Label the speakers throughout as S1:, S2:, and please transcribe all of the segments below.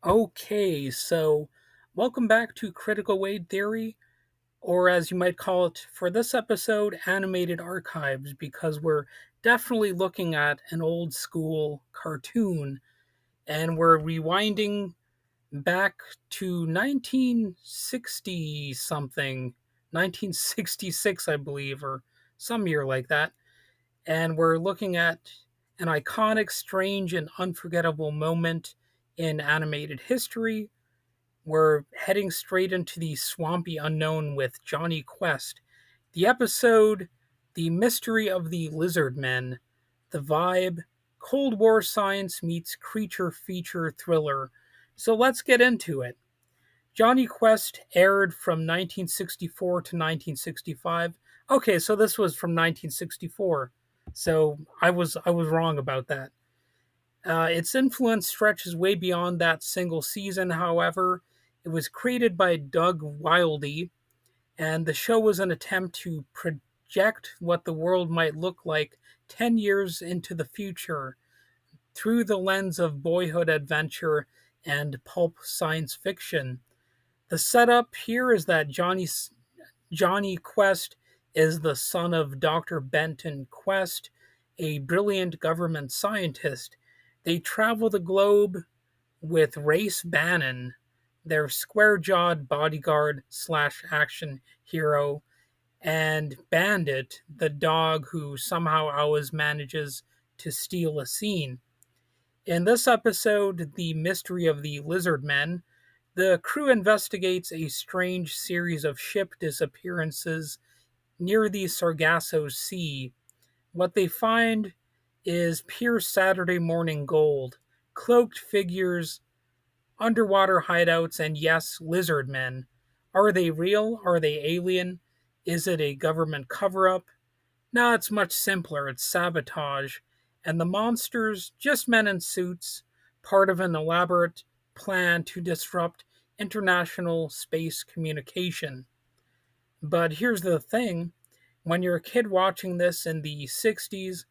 S1: Okay, so welcome back to Critical Weight Theory, or as you might call it for this episode, Animated Archives, because we're definitely looking at an old school cartoon and we're rewinding back to 1960 something, 1966, I believe, or some year like that. And we're looking at an iconic, strange, and unforgettable moment in animated history. We're heading straight into the swampy unknown with Jonny Quest. The episode, The Mystery of the Lizard Men. The vibe, Cold War science meets creature feature thriller. So let's get into it. Jonny Quest aired from 1964 to 1965. Okay, so this was from 1964. So I was wrong about that. Its influence stretches way beyond that single season, however. It was created by Doug Wildey, and the show was an attempt to project what the world might look like 10 years into the future through the lens of boyhood adventure and pulp science fiction. The setup here is that Jonny Quest is the son of Dr. Benton Quest, a brilliant government scientist. They travel the globe with Race Bannon, their square jawed bodyguard slash action hero, and Bandit, the dog who somehow always manages to steal a scene. In this episode, The Mystery of the Lizard Men, the crew investigates a strange series of ship disappearances near the Sargasso Sea. What they find is pure Saturday morning gold, cloaked figures, underwater hideouts, and yes, lizard men. Are they real? Are they alien? Is it a government cover up? No, it's much simpler. It's sabotage. And the monsters, just men in suits, part of an elaborate plan to disrupt international space communication. But here's the thing, when you're a kid watching this in the 60s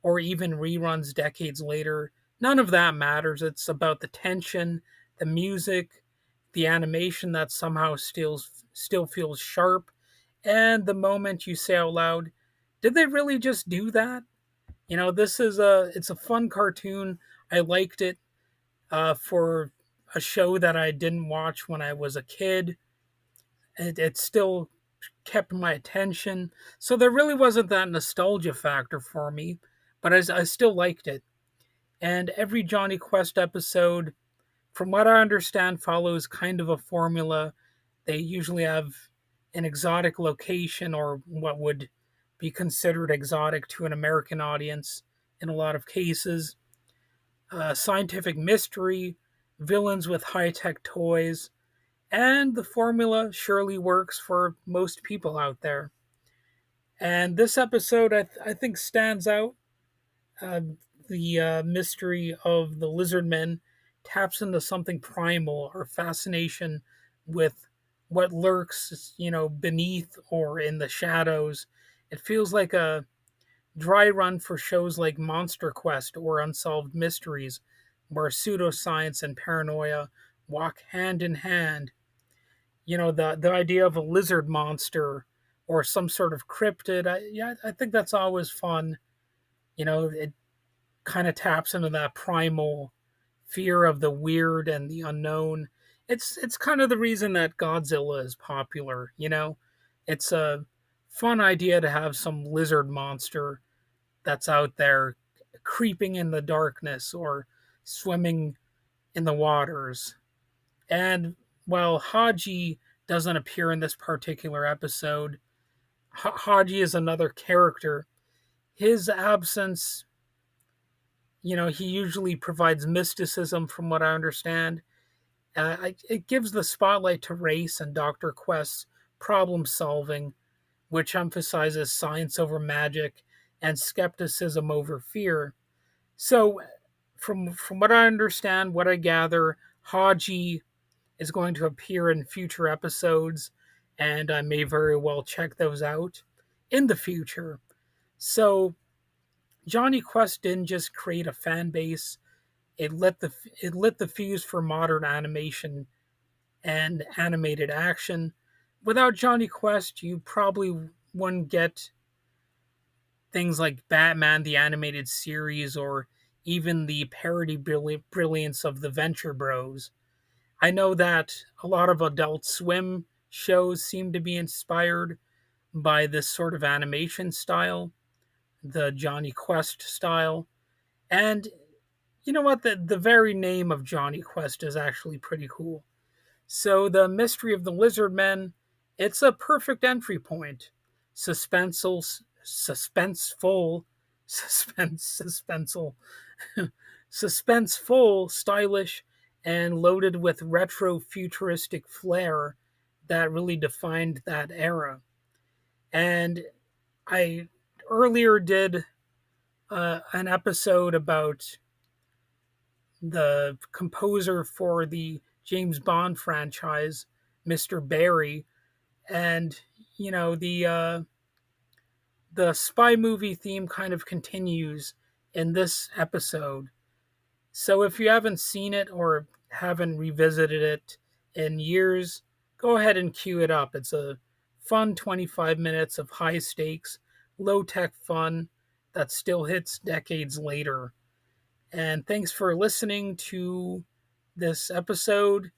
S1: or even reruns decades later, none of that matters. It's about the tension, the music, the animation that somehow still feels sharp, and the moment you say out loud, did they really just do that? This is it's a fun cartoon. I liked it for a show that I didn't watch when I was a kid. It still kept my attention. So there really wasn't that nostalgia factor for me, but I still liked it. And every Jonny Quest episode, from what I understand, follows kind of a formula. They usually have an exotic location or what would be considered exotic to an American audience in a lot of cases. Scientific mystery, villains with high tech toys, and the formula surely works for most people out there. And this episode, I think, stands out. Uh, the mystery of the lizard men taps into something primal, or fascination with what lurks, beneath or in the shadows. It feels like a dry run for shows like Monster Quest or Unsolved Mysteries, where pseudoscience and paranoia walk hand in hand. The idea of a lizard monster or some sort of cryptid. I think that's always fun. It kind of taps into that primal fear of the weird and the unknown. It's kind of the reason that Godzilla is popular. It's a fun idea to have some lizard monster that's out there creeping in the darkness or swimming in the waters. And while Haji doesn't appear in this particular episode, Haji is another character. His absence, he usually provides mysticism from what I understand. It gives the spotlight to Race and Dr. Quest's problem solving, which emphasizes science over magic and skepticism over fear. So, from what I understand, what I gather, Haji is going to appear in future episodes, and I may very well check those out in the future. So, Jonny Quest didn't just create a fan base, it lit the fuse for modern animation and animated action. Without Jonny Quest, you probably wouldn't get things like Batman the Animated Series or even the parody brilliance of the Venture Bros. I know that a lot of Adult Swim shows seem to be inspired by this sort of animation style, the Jonny Quest style. And you know what? The very name of Jonny Quest is actually pretty cool. So, the mystery of the lizard men, it's a perfect entry point. Suspenseful, suspenseful, suspenseful, suspenseful, stylish, and loaded with retro futuristic flair that really defined that era. And I earlier did an episode about the composer for the James Bond franchise, Mr. Barry, and the spy movie theme kind of continues in this episode. So if you haven't seen it or haven't revisited it in years, go ahead and cue it up. It's a fun 25 minutes of high stakes, low tech fun that still hits decades later. And thanks for listening to this episode.